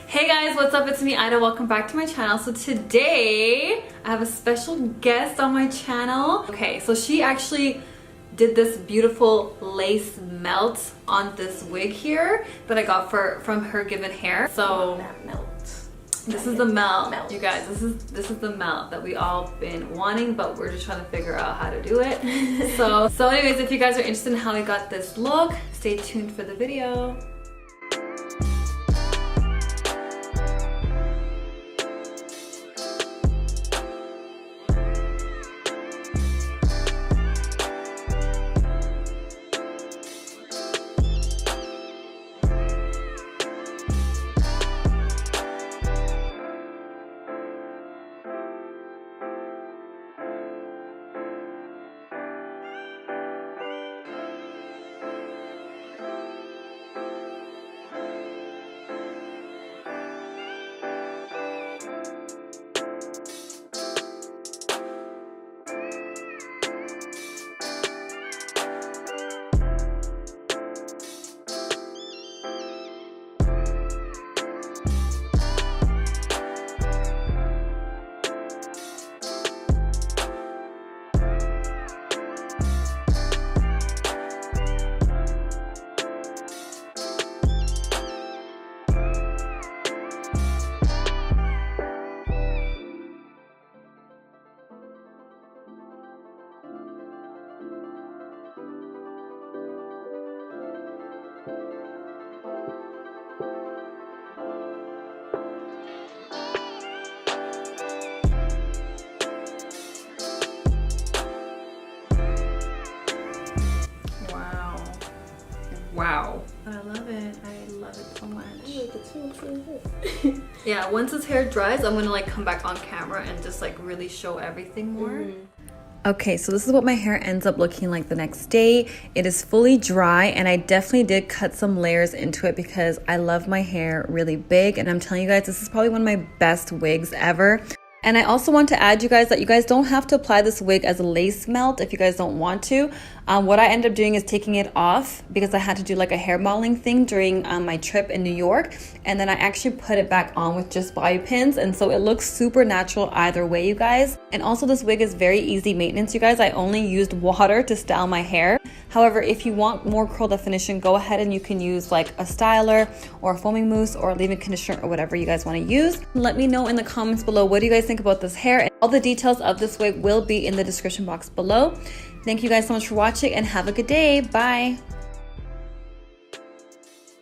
Hey guys, what's up? It's me, Ida. Welcome back to my channel. So today I have a special guest on my channel. Okay, so she actually did this beautiful lace melt on this wig here that I got from Hergivenhair. So this is the melt, you guys. This is the melt that we all been wanting, but we're just trying to figure out how to do it. So anyways, if you guys are interested in how I got this look, stay tuned for the video. Wow. I love it. I love it so much. Yeah, once his hair dries, I'm gonna like come back on camera and just like really show everything more. Okay, so this is what my hair ends up looking like the next day. It is fully dry, and I definitely did cut some layers into it because I love my hair really big, and I'm telling you guys, this is probably one of my best wigs ever. And I also want to add you guys that you guys don't have to apply this wig as a lace melt if you guys don't want to. What I ended up doing is taking it off because I had to do like a hair modeling thing during my trip in New York. And then I actually put it back on with just bobby pins. And so it looks super natural either way, you guys. And also this wig is very easy maintenance, you guys. I only used water to style my hair. However, if you want more curl definition, go ahead and you can use like a styler or a foaming mousse or a leave-in conditioner or whatever you guys want to use. Let me know in the comments below, what do you guys think about this hair? And all the details of this wig will be in the description box below. Thank you guys so much for watching and have a good day. Bye.